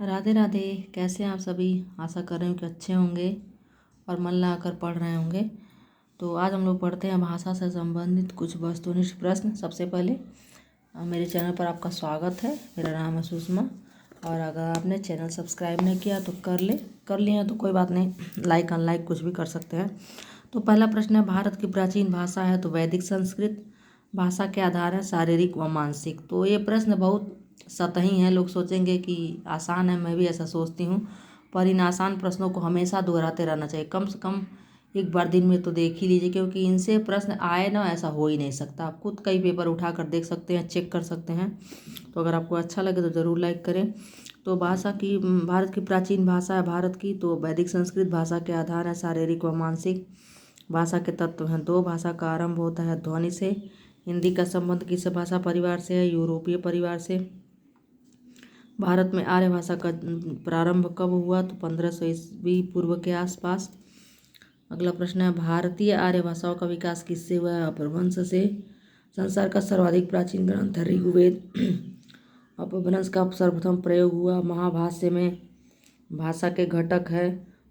राधे राधे। कैसे हैं आप सभी। आशा कर रही हूँ कि अच्छे होंगे और मन लगाकर पढ़ रहे होंगे। तो आज हम लोग पढ़ते हैं भाषा से संबंधित कुछ वस्तुनिष्ठ प्रश्न। सबसे पहले मेरे चैनल पर आपका स्वागत है। मेरा नाम है सुषमा और अगर आपने चैनल सब्सक्राइब नहीं किया तो कर लिए हैं तो कोई बात नहीं, लाइक अनलाइक कुछ भी कर सकते हैं। तो पहला प्रश्न है, भारत की प्राचीन भाषा है तो वैदिक संस्कृत। भाषा के आधार है शारीरिक व मानसिक। तो ये प्रश्न बहुत सतही है। लोग सोचेंगे कि आसान है, मैं भी ऐसा सोचती हूँ, पर इन आसान प्रश्नों को हमेशा दोहराते रहना चाहिए। कम से कम एक बार दिन में तो देख ही लीजिए, क्योंकि इनसे प्रश्न आए ना, ऐसा हो ही नहीं सकता। आप खुद कई पेपर उठा कर देख सकते हैं, चेक कर सकते हैं। तो अगर आपको अच्छा लगे तो ज़रूर लाइक करें। तो भारत की प्राचीन भाषा है भारत की तो वैदिक संस्कृत। भाषा के आधार है शारीरिक व मानसिक। भाषा के तत्व हैं दो। भाषा का आरंभ होता है ध्वनि से। हिंदी का संबंध किस भाषा परिवार से है? यूरोपीय परिवार से। भारत में आर्य भाषा का प्रारंभ कब हुआ? तो 1500 ईस्वी पूर्व के आसपास। अगला प्रश्न है, भारतीय आर्य भाषाओं का विकास किससे हुआ है? अपभ्रंश से। संसार का सर्वाधिक प्राचीन ग्रंथ है ऋग्वेद। अपभ्रंश का सर्वप्रथम प्रयोग हुआ महाभाष्य में। भाषा के घटक है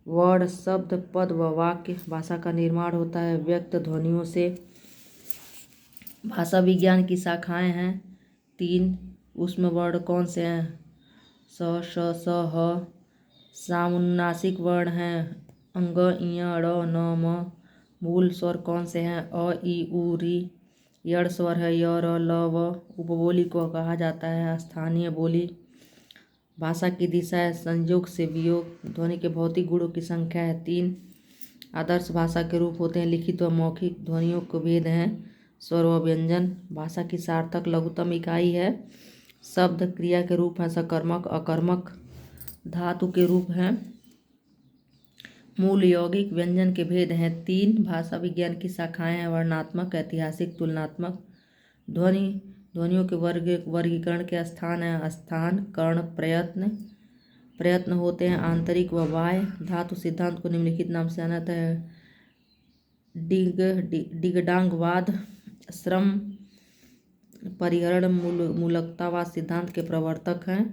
वर्ण, शब्द, पद व वाक्य। भाषा का निर्माण होता है व्यक्त ध्वनियों से। भाषा विज्ञान की शाखाएं हैं 3। उसमें वर्ण कौन से हैं? स, श, स, ह। सामनुनासिक वर्ण हैं अंग, इय, ड़, न, म। मूल स्वर कौन से हैं? अ, इ, उ, री। यड़ स्वर है य, र, ल, व। उपबोली को कहा जाता है स्थानीय बोली। भाषा की दिशा है संयोग से वियोग। ध्वनि के भौतिक गुणों की संख्या है 3। आदर्श भाषा के रूप होते हैं लिखित व मौखिक। ध्वनियों के भेद हैं स्वर व व्यंजन। भाषा की सार्थक लघुतम इकाई है शब्द। क्रिया के रूप हैं सकर्मक, अकर्मक। धातु के रूप हैं मूल, यौगिक। व्यंजन के भेद हैं 3। भाषा विज्ञान की शाखाएं हैं वर्णात्मक, ऐतिहासिक, तुलनात्मक। ध्वनियों के वर्गीकरण के स्थान है स्थान, कर्ण, प्रयत्न। प्रयत्न होते हैं आंतरिक व बाह्य। धातु सिद्धांत को निम्नलिखित नाम से जाना जाता है डिगडांगवाद, श्रम परिहरण, मूलकतावाद सिद्धांत के प्रवर्तक हैं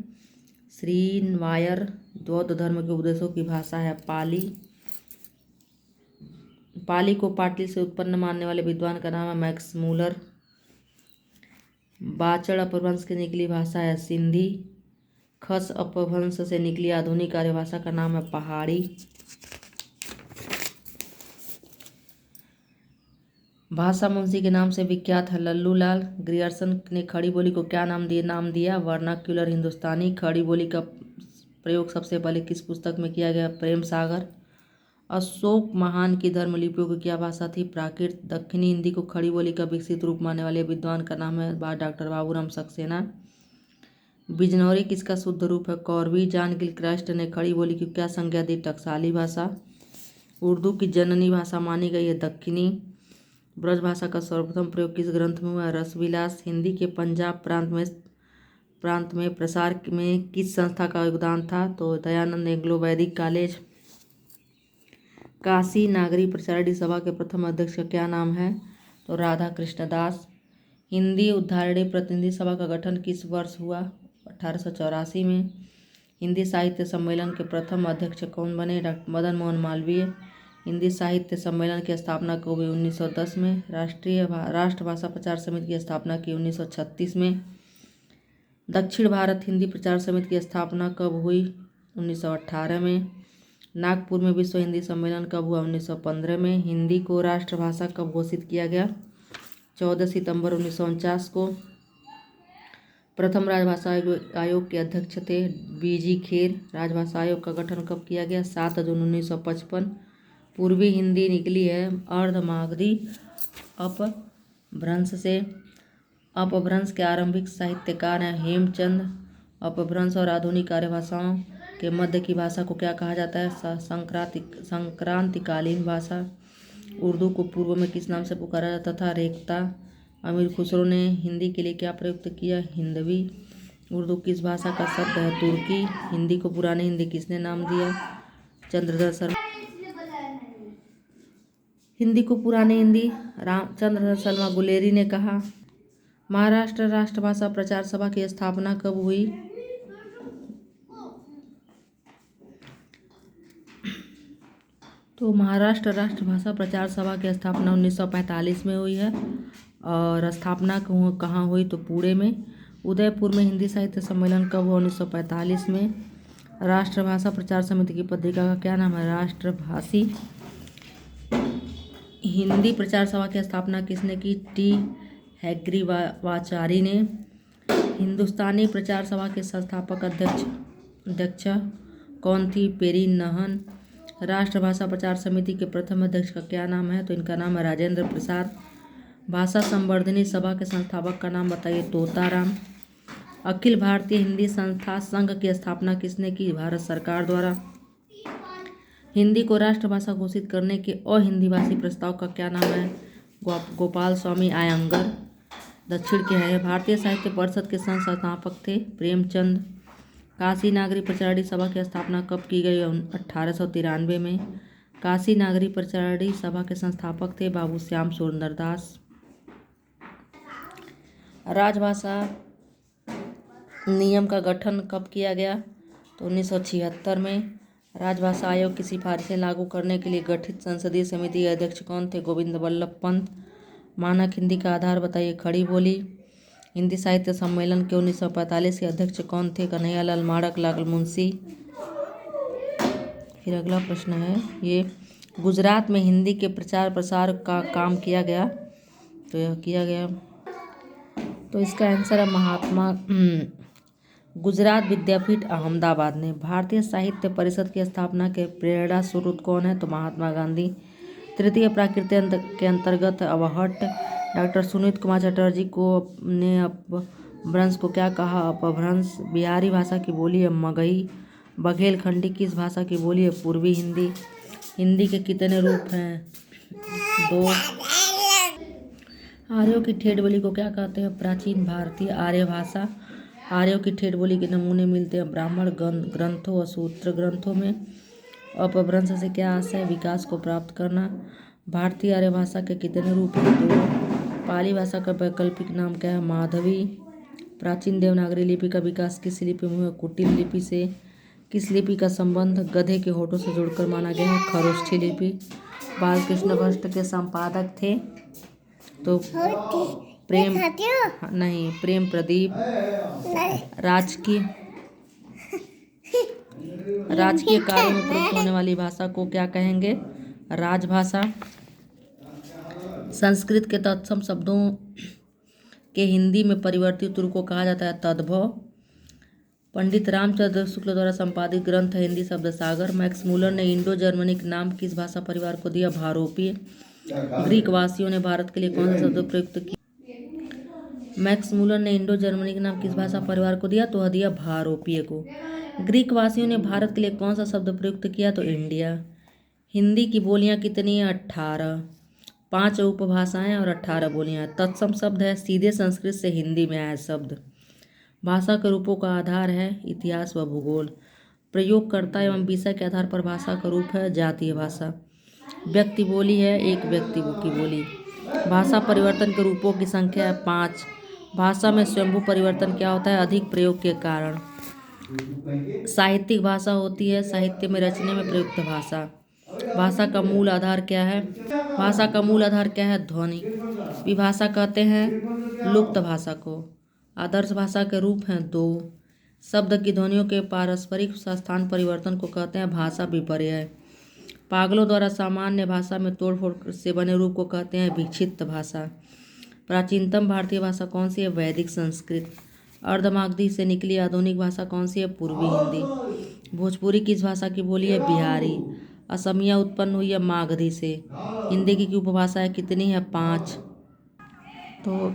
श्रीनवायर। बौद्ध धर्म के उपदेशों की भाषा है पाली। पाली को पाटली से उत्पन्न मानने वाले विद्वान का नाम है मैक्स मूलर। बाचड़ अपभ्रंश की निकली भाषा है सिंधी। खस अपभ्रंश से निकली आधुनिक आर्य भाषा का नाम है पहाड़ी। भाषा मुंशी के नाम से विख्यात है लल्लू लाल। ग्रियर्सन ने खड़ी बोली को क्या नाम दिया? वर्नाक्युलर हिंदुस्तानी। खड़ी बोली का प्रयोग सबसे पहले किस पुस्तक में किया गया? प्रेम सागर। अशोक महान की धर्मलिपियों की क्या भाषा थी? प्राकृत। दक्षिणी हिंदी को खड़ी बोली का विकसित रूप मानने वाले विद्वान का नाम है डॉक्टर बाबूराम सक्सेना। बिजनौरी किसका शुद्ध रूप है? कौरवी। जॉन गिलक्रास्ट ने खड़ी बोली की क्या संज्ञा दी? टकसाली भाषा। उर्दू की जननी भाषा मानी गई है दक्षिणी। ब्रज भाषा का सर्वप्रथम प्रयोग किस ग्रंथ में हुआ? रसविलास। हिंदी के पंजाब प्रांत में प्रसार में किस संस्था का योगदान था? तो दयानंद एंग्लो वैदिक कॉलेज। काशी नागरी प्रचारिणी सभा के प्रथम अध्यक्ष का क्या नाम है? तो राधा कृष्णदास। हिंदी उद्धारिणी प्रतिनिधि सभा का गठन किस वर्ष हुआ? 1884 में। हिंदी साहित्य सम्मेलन के प्रथम अध्यक्ष कौन बने? डॉक्टर मदन मोहन मालवीय। हिंदी साहित्य सम्मेलन की स्थापना को हुई 1910 में। राष्ट्रभाषा प्रचार समिति की स्थापना की 1936 में। दक्षिण भारत हिंदी प्रचार समिति की स्थापना कब हुई? 1918 में। नागपुर में विश्व हिंदी सम्मेलन कब हुआ? 1915 में। हिंदी को राष्ट्रभाषा कब घोषित किया गया? 14 सितंबर 1949 को। प्रथम राजभाषा आयोग के अध्यक्ष थे बीजी खेर। राजभाषा आयोग का गठन कब किया गया? 7 जून 1955। पूर्वी हिंदी निकली है अर्धमागधी अपभ्रंश से। अपभ्रंश के आरंभिक साहित्यकार हैं हेमचंद। अपभ्रंश और आधुनिक आर्य भाषाओं के मध्य की भाषा को क्या कहा जाता है? संक्रांतिकालीन भाषा। उर्दू को पूर्व में किस नाम से पुकारा जाता था? रेख्ता। अमीर खुसरो ने हिंदी के लिए क्या प्रयुक्त किया? हिंदवी। उर्दू किस भाषा का शब्द है? तुर्की। हिंदी को पुरानी हिंदी किसने नाम दिया? चंद्रधर शर्मा। हिंदी को पुरानी हिंदी चंद्रधर शर्मा गुलेरी ने कहा। महाराष्ट्र राष्ट्रभाषा प्रचार सभा की स्थापना कब हुई? तो महाराष्ट्र राष्ट्रभाषा प्रचार सभा की स्थापना 1945 में हुई है। और स्थापना कहाँ हुई, तो पुणे में। उदयपुर में हिंदी साहित्य सम्मेलन कब हुआ, 1945 में। राष्ट्रभाषा प्रचार समिति की पत्रिका का क्या नाम है, राष्ट्रभाषी। हिंदी प्रचार सभा की स्थापना किसने की, टी हैग्रीवाचारी ने। हिंदुस्तानी प्रचार सभा के संस्थापक अध्यक्ष कौन थी, पेरी नहन। राष्ट्रभाषा प्रचार समिति के प्रथम अध्यक्ष का क्या नाम है, तो इनका नाम है राजेंद्र प्रसाद। भाषा संवर्धनी सभा के संस्थापक का नाम बताइए, तोताराम। अखिल भारतीय हिंदी संस्था संघ की स्थापना किसने की, भारत सरकार द्वारा। हिंदी को राष्ट्रभाषा घोषित करने के अहिंदी भाषी प्रस्ताव का क्या नाम है, गोपाल स्वामी अयंगर। दक्षिण के है। भारतीय साहित्य परिषद के संस्थापक थे, प्रेमचंद। काशी नागरी प्रचारणी सभा की स्थापना कब की गई, 1893 में। काशी नागरी प्रचारणी सभा के संस्थापक थे बाबू श्याम सुंदर दास। राजभाषा नियम का गठन कब किया गया, तो 1976 में। राजभाषा आयोग की सिफारिशें लागू करने के लिए गठित संसदीय समिति के अध्यक्ष कौन थे, गोविंद वल्लभ पंत। मानक हिंदी का आधार बताइए, खड़ी बोली। हिंदी साहित्य सम्मेलन के 1945 के अध्यक्ष कौन थे, कन्हैयालाल माड़क, लाल मुंशी। फिर अगला प्रश्न है ये, गुजरात में हिंदी के प्रचार प्रसार का काम किया गया, तो यह किया गया, तो इसका आंसर है महात्मा गुजरात विद्यापीठ अहमदाबाद ने। भारतीय साहित्य परिषद की स्थापना के प्रेरणा स्रोत कौन है, तो महात्मा गांधी। तृतीय प्राकृत के अंतर्गत अवहट्ट। डॉक्टर सुनीत कुमार चटर्जी को ने अपभ्रंश को क्या कहा, अपभ्रंश। बिहारी भाषा की बोली है मगही। बघेलखंडी किस भाषा की बोली है, पूर्वी हिंदी। हिंदी के कितने रूप हैं, 2। आर्यों की ठेठ बोली को क्या कहते हैं, प्राचीन भारतीय आर्य भाषा। आर्यों की ठेठ बोली के नमूने मिलते हैं ब्राह्मण ग्रंथों और सूत्र ग्रंथों में। अपभ्रंश से क्या आशय, विकास को प्राप्त करना। भारतीय आर्य भाषा के कितने रूप हैं, 2। पाली भाषा का वैकल्पिक नाम क्या है, माधवी। प्राचीन देवनागरी लिपि का विकास किस लिपि में हुआ, कुटिल लिपि से। किस लिपि का संबंध गधे के होठों से जुड़कर माना गया है, खरोष्ठी लिपि। बालकृष्ण भट्ट के संपादक थे, तो प्रेम प्रदीप। राजकीय कार्यों में प्रयुक्त होने वाली भाषा को क्या कहेंगे, राजभाषा। संस्कृत के तत्सम शब्दों के हिंदी में परिवर्तित रूप को कहा जाता है तद्भव। पंडित रामचंद्र शुक्ल द्वारा संपादित ग्रंथ है हिंदी शब्द सागर। मैक्स मूलर ने इंडो जर्मनिक नाम किस भाषा परिवार को दिया, भारोपीय। ग्रीक वासियों ने भारत के लिए कौन सा शब्द प्रयुक्त किया, मैक्स मूलर ने इंडो जर्मनिक नाम किस भाषा परिवार को दिया, तो दिया भारोपीय को। ग्रीक वासियों ने भारत के लिए कौन सा शब्द प्रयुक्त किया, तो इंडिया। हिंदी की बोलियां कितनी हैं, 18। 5 उपभाषाएं और 18 बोलियां। तत्सम शब्द है, सीधे संस्कृत से हिंदी में आया शब्द। भाषा के रूपों का आधार है इतिहास व भूगोल। प्रयोगकर्ता एवं विषय के आधार पर भाषा का रूप है जातीय भाषा। व्यक्ति बोली है, एक व्यक्ति की बोली। भाषा परिवर्तन के रूपों की संख्या है 5। भाषा में स्वयंभू परिवर्तन क्या होता है, अधिक प्रयोग के कारण। साहित्यिक भाषा होती है साहित्य में रचने में प्रयुक्त भाषा। भाषा का मूल आधार क्या है, भाषा का मूल आधार क्या है, ध्वनि। विभाषा कहते हैं लुप्त भाषा को। आदर्श भाषा के रूप हैं 2। शब्द की ध्वनियों के पारस्परिक स्थान परिवर्तन को कहते हैं भाषा विपर्यय। पागलों द्वारा सामान्य भाषा में तोड़फोड़ से बने रूप को कहते हैं विक्षिप्त भाषा। प्राचीनतम भारतीय भाषा कौन सी है, वैदिक संस्कृत। अर्धमागधी से निकली आधुनिक भाषा कौन सी है, पूर्वी हिंदी। भोजपुरी किस भाषा की बोली है, बिहारी। असमिया उत्पन्न हुई है मागधी से। हिंदी की उपभाषाएं कितनी है, 5। तो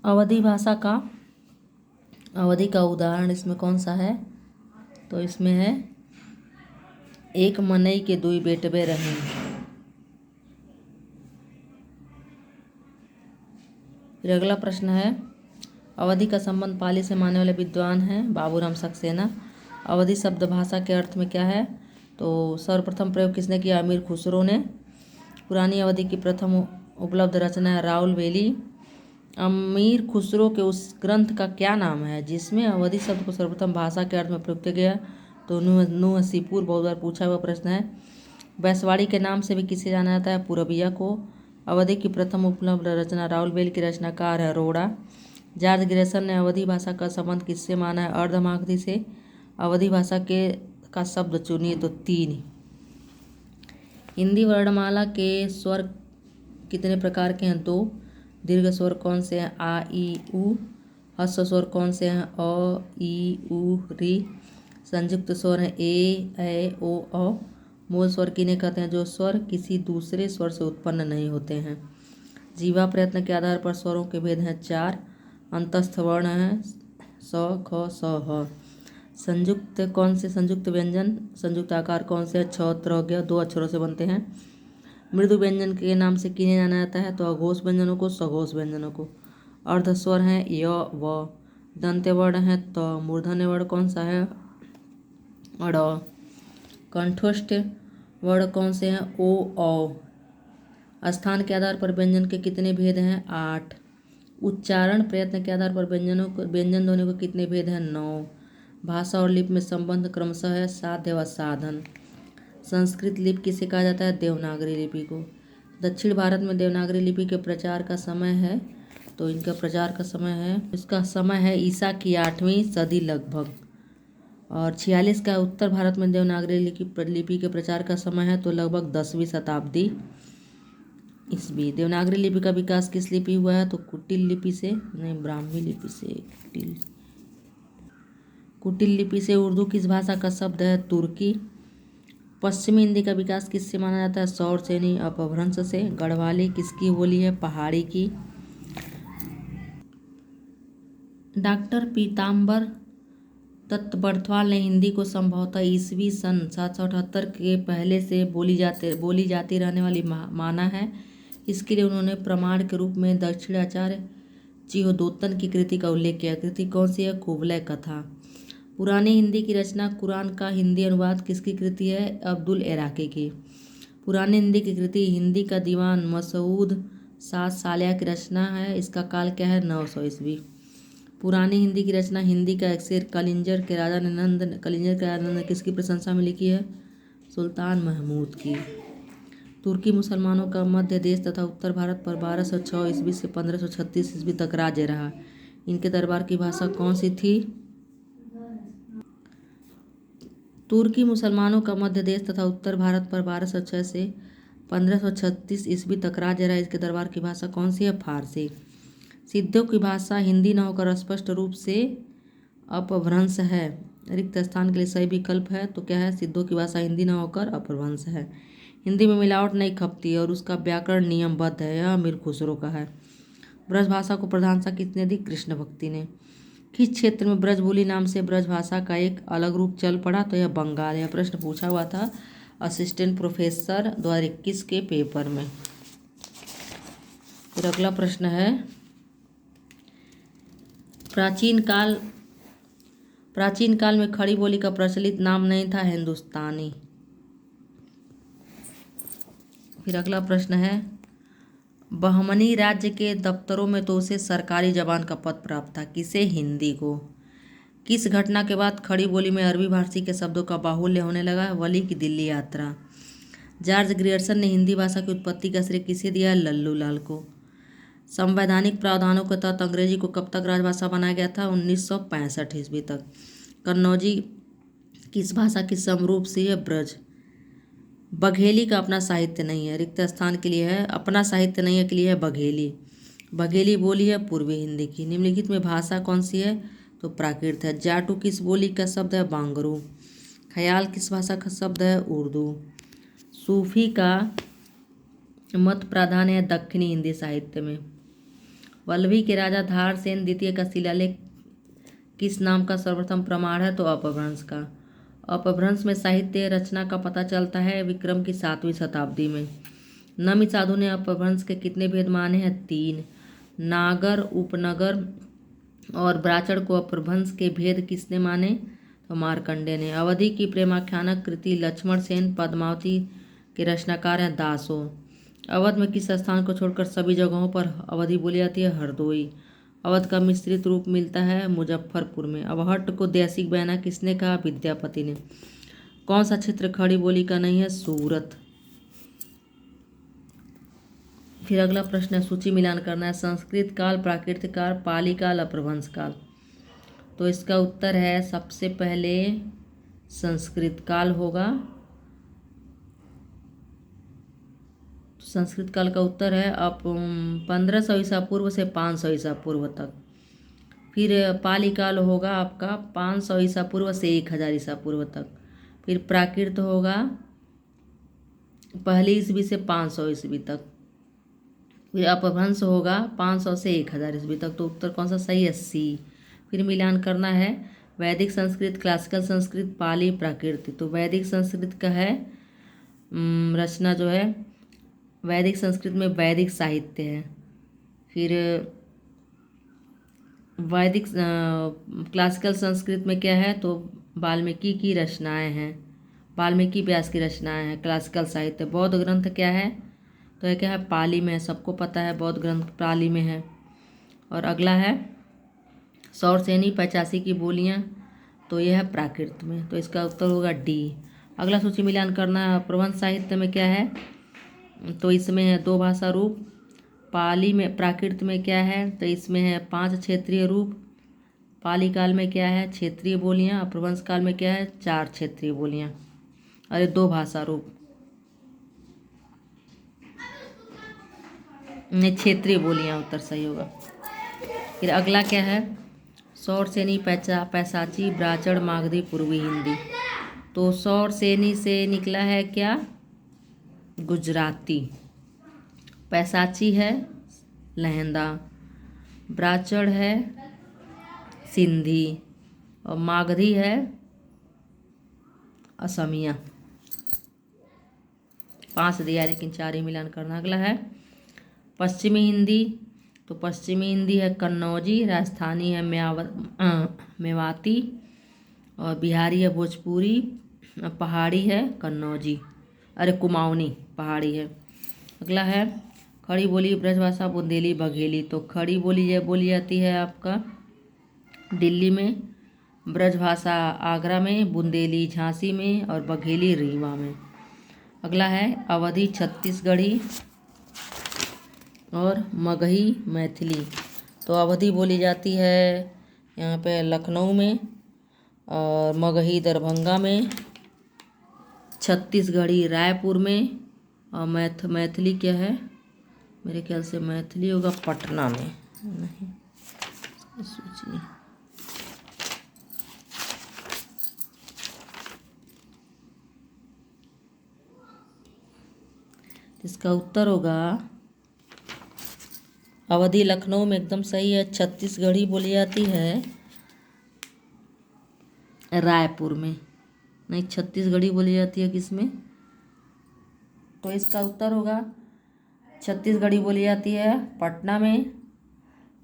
अवधी का उदाहरण इसमें कौन सा है, तो इसमें है एक मनई के दुई बेटबे रहे। फिर अगला प्रश्न है, अवधि का संबंध पाली से मानने वाले विद्वान हैं बाबूराम सक्सेना। अवधि शब्द भाषा के अर्थ में क्या है, तो सर्वप्रथम प्रयोग किसने किया, अमीर खुसरो ने। पुरानी अवधि की प्रथम उपलब्ध रचना है राउल वेली। अमीर खुसरो के उस ग्रंथ का क्या नाम है जिसमें अवधि शब्द को सर्वप्रथम भाषा के अर्थ में प्रयुक्त किया, तो नुहसीपुर बहुत बार पूछा हुआ प्रश्न है। बैसवाड़ी के नाम से भी किसे जाना जाता है? पूरबिया को। अवधि की प्रथम उपलब्ध रचना राउलवेल की रचनाकार है अरोड़ा। जॉर्ज ग्रेसन ने अवधी भाषा का संबंध किससे माना है? अर्धमागधी से। अवधी भाषा का शब्द चुनिए तो 3। हिंदी वर्णमाला के स्वर कितने प्रकार के हैं? 2। दीर्घ स्वर कौन से हैं? आ ई उ। ह्रस्व स्वर कौन से हैं? अ ई उ री। संयुक्त स्वर हैं ए ओ औ। मूल स्वर किन्हें कहते हैं? जो स्वर किसी दूसरे स्वर से उत्पन्न नहीं होते हैं। जीवा प्रयत्न के आधार पर स्वरों के भेद हैं 4। अंतस्थ वर्ण हैं स ख स ह। संयुक्त कौन से संयुक्त व्यंजन संयुक्त आकार कौन से हैं? छ त्र ज्ञ 2 अक्षरों से बनते हैं। मृदु व्यंजन के नाम से किन्हें जाना जाता है? तो अघोष व्यंजनों को, सघोष व्यंजनों को। अर्ध स्वर हैं य व। दंत्य वर्ण हैं त। मूर्धन्य वर्ण कौन सा है? अड़। कंठस्थ वर्ण कौन से हैं? ओ औ। स्थान के आधार पर व्यंजन के कितने भेद हैं? 8। उच्चारण प्रयत्न के आधार पर व्यंजन ध्वनि को कितने भेद हैं? 9। भाषा और लिपि में संबंध क्रमशः है साध्य व साधन। संस्कृत लिपि किसे कहा जाता है? देवनागरी लिपि को। दक्षिण भारत में देवनागरी लिपि के प्रचार का समय है, तो इनका प्रचार का समय है, इसका समय है ईसा की 8वीं सदी लगभग। और 46 का उत्तर भारत में देवनागरी लिपि के प्रचार का समय है, तो लगभग 10वीं शताब्दी ईस्वी। देवनागरी लिपि का विकास किस लिपि हुआ है? तो कुटिल लिपि से, नहीं ब्राह्मी लिपि से। कुटिल लिपि से। उर्दू किस भाषा का शब्द है? तुर्की। पश्चिमी हिंदी का विकास किससे माना जाता है? सौरसेनी अपभ्रंश से। गढ़वाली किसकी बोली है? पहाड़ी की। डॉक्टर पीताम्बर दत्त बर्थवाल ने हिंदी को संभवतः ईस्वी सन 778 के पहले से बोली जाती रहने वाली माना है। इसके लिए उन्होंने प्रमाण के रूप में दक्षिणाचार्य चिहोदोत्तन की कृति का उल्लेख किया। कृति कौन सी है? कुवलय कथा। पुरानी हिंदी की रचना कुरान का हिंदी अनुवाद किसकी कृति है? अब्दुल इराकी की। पुरानी हिंदी की कृति हिंदी का दीवान मसूद सात सालिया की रचना है। इसका काल क्या है? 900 ईस्वी। पुरानी हिंदी की रचना हिंदी का एक शेर कलिंजर के राजा ने किसकी प्रशंसा में लिखी है? सुल्तान महमूद की। तुर्की मुसलमानों का मध्य देश तथा उत्तर भारत पर 1206 ईस्वी से 1536 ईस्वी तक राज्य रहा। इनके दरबार की भाषा कौन सी थी? तुर्की मुसलमानों का मध्य देश तथा उत्तर भारत पर 1206 से 1536 ईस्वी तक राज्य रहा। इसके दरबार की भाषा कौन सी है? फारसी। सिद्धों की भाषा हिंदी न होकर स्पष्ट रूप से अपभ्रंश है। रिक्त स्थान के लिए सही विकल्प है, तो क्या है? सिद्धों की भाषा हिंदी न होकर अपभ्रंश है। हिंदी में मिलावट नहीं खपती और उसका व्याकरण नियमबद्ध है। यह मीर खुसरो का है। ब्रज भाषा को प्रधानता किसने दी? कृष्ण भक्ति ने। किस क्षेत्र में ब्रजभूलि नाम से ब्रज भाषा का एक अलग रूप चल पड़ा? तो यह बंगाल। यह प्रश्न पूछा हुआ था असिस्टेंट प्रोफेसर 2021 के पेपर में। फिर अगला प्रश्न है, प्राचीन काल में खड़ी बोली का प्रचलित नाम नहीं था? हिंदुस्तानी। फिर अगला प्रश्न है, बहमनी राज्य के दफ्तरों में तो उसे सरकारी जबान का पद प्राप्त था। किसे? हिंदी को। किस घटना के बाद खड़ी बोली में अरबी फारसी के शब्दों का बाहुल्य होने लगा? वली की दिल्ली यात्रा। जॉर्ज ग्रियर्सन ने हिंदी भाषा की उत्पत्ति का श्रेय किसे दिया? लल्लू लाल को। संवैधानिक प्रावधानों के तहत अंग्रेजी को कब तक राजभाषा बनाया गया था? 1965 ईस्वी तक। कन्नौजी किस भाषा की समरूप सी है? ब्रज। बघेली का अपना साहित्य नहीं है। रिक्त स्थान के लिए है अपना साहित्य नहीं है, के लिए है बघेली। बघेली बोली है पूर्वी हिंदी की। निम्नलिखित में भाषा कौन सी है? तो प्राकृत है। जाटू किस बोली का शब्द है? बांगरू। ख्याल किस भाषा का शब्द है? उर्दू। सूफी का मत प्राधान्य है दक्षिणी हिंदी साहित्य में। वल्लभी के राजा धारसेन द्वितीय का शिलालेख किस नाम का सर्वप्रथम प्रमाण है? तो अपभ्रंश का। अपभ्रंश में साहित्य रचना का पता चलता है विक्रम की 7वीं शताब्दी में। नमी साधु ने अपभ्रंश के कितने भेद माने हैं? 3। नागर, उपनगर और ब्राचड़ को अपभ्रंश के भेद किसने माने? तो मार्कंडेय ने। अवधि की प्रेमाख्यानक कृति लक्ष्मण सेन पद्मावती के रचनाकार हैं दासो। अवध में किस स्थान को छोड़कर सभी जगहों पर अवधी बोली जाती है? हरदोई। अवध का मिश्रित रूप मिलता है मुजफ्फरपुर में। अबहट्ट को देशिक बयाना किसने कहा? विद्यापति ने। कौन सा क्षेत्र खड़ी बोली का नहीं है? सूरत। फिर अगला प्रश्न है, सूची मिलान करना है। संस्कृत काल, प्राकृत काल, पाली काल, अपभ्रंश काल। तो इसका उत्तर है सबसे पहले संस्कृत काल होगा। संस्कृत काल का उत्तर है अब 1500 ईसा पूर्व से 500 ईसा पूर्व तक। फिर पाली काल होगा आपका 500 ईसा पूर्व से 1000 ईसा पूर्व तक। फिर प्राकृत होगा पहली ईस्वी से 500 ईस्वी तक। फिर अपभ्रंश होगा 500 से 1000 ईस्वी तक। तो उत्तर कौन सा सही है? सी। फिर मिलान करना है, वैदिक संस्कृत, क्लासिकल संस्कृत, पाली, प्राकृत। तो वैदिक संस्कृत का है रचना जो है, वैदिक संस्कृत में वैदिक साहित्य है। फिर वैदिक क्लासिकल संस्कृत में क्या है? तो वाल्मीकि की रचनाएं हैं, वाल्मीकि व्यास की रचनाएं हैं क्लासिकल साहित्य। बौद्ध ग्रंथ क्या है? तो यह क्या है? पाली में है, सबको पता है बौद्ध ग्रंथ पाली में है। और अगला है सौरसेनी 85 की बोलियां, तो यह है प्राकृत में। तो इसका उत्तर होगा डी। अगला सूची मिलान करना है, प्रबंध साहित्य में क्या है? तो इसमें है 2 भाषा रूप। पाली में, प्राकृत में क्या है? तो इसमें है 5 क्षेत्रीय रूप। पाली काल में क्या है? क्षेत्रीय बोलियां। अपभ्रंश काल में क्या है? 4 क्षेत्रीय बोलियां। अरे 2 भाषा रूप नहीं, क्षेत्रीय बोलियां उत्तर सही होगा। फिर अगला क्या है? सौरसेनी, पैसाची, ब्राचड़, मागधी, पूर्वी हिंदी। तो सौरसेनी से निकला है क्या? गुजराती। पैसाची है लहंदा, ब्राचड़ है सिंधी, और मागधी है असमिया। 5 दिया लेकिन 4 ही मिलान करना। अगला है पश्चिमी हिंदी। तो पश्चिमी हिंदी है कन्नौजी, राजस्थानी है मेवाती, और बिहारी है भोजपुरी, पहाड़ी है कन्नौजी, अरे कुमाऊनी पहाड़ी है। अगला है खड़ी बोली ब्रजभाषा बुंदेली बघेली। तो खड़ी बोली यह बोली जाती है आपका दिल्ली में, ब्रजभाषा आगरा में, बुंदेली झांसी में, और बघेली रीवा में। अगला है अवधी छत्तीसगढ़ी और मगही मैथिली। तो अवधी बोली जाती है यहाँ पे लखनऊ में, और मगही दरभंगा में, छत्तीसगढ़ी रायपुर में, और मैथिली क्या है? मेरे ख्याल से मैथिली होगा पटना में। नहीं सोचिए, इसका उत्तर होगा अवधी लखनऊ में, एकदम सही है। छत्तीसगढ़ी बोली जाती है रायपुर में, नहीं छत्तीसगढ़ी बोली जाती है किसमें? तो इसका उत्तर होगा छत्तीसगढ़ी बोली जाती है पटना में,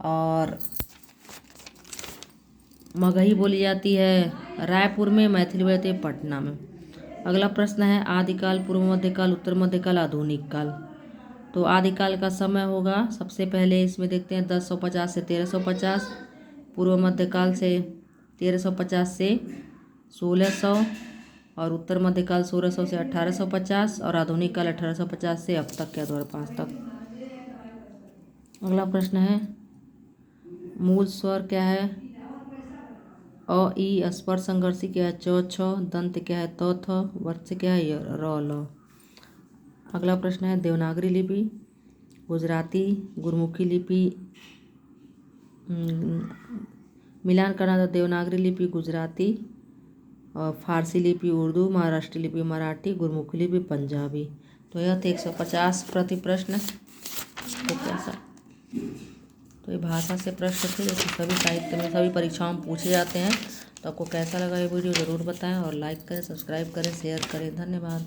और मगही बोली जाती है रायपुर में, मैथिली बोली जाती है पटना में। अगला प्रश्न है आदिकाल, पूर्व मध्यकाल, उत्तर मध्यकाल, आधुनिक काल। तो आदिकाल का समय होगा सबसे पहले इसमें देखते हैं 1050 से 1350, पूर्व मध्यकाल से 1350 से 1600, और उत्तर मध्यकाल 1600 से 1850, और आधुनिक काल 1850 से अब तक क्या 2005 तक। अगला प्रश्न है मूल स्वर क्या है? अ ई, स्पर्श संघर्षी क्या है? च छ, दंत क्या है? त थ, वर्ष क्या है? र ल। अगला प्रश्न है देवनागरी लिपि, गुजराती, गुरमुखी लिपि। मिलान करना था, देवनागरी लिपि गुजराती, और फारसी लिपि उर्दू, महाराष्ट्री लिपि मराठी, गुरमुखी लिपि पंजाबी। तो यह थे 150 प्रति प्रश्न। तो कैसा, तो ये भाषा से प्रश्न थे जैसे सभी साहित्य में, सभी परीक्षाओं में पूछे जाते हैं। तो आपको कैसा लगा ये वीडियो ज़रूर बताएं, और लाइक करें, सब्सक्राइब करें, शेयर करें। धन्यवाद।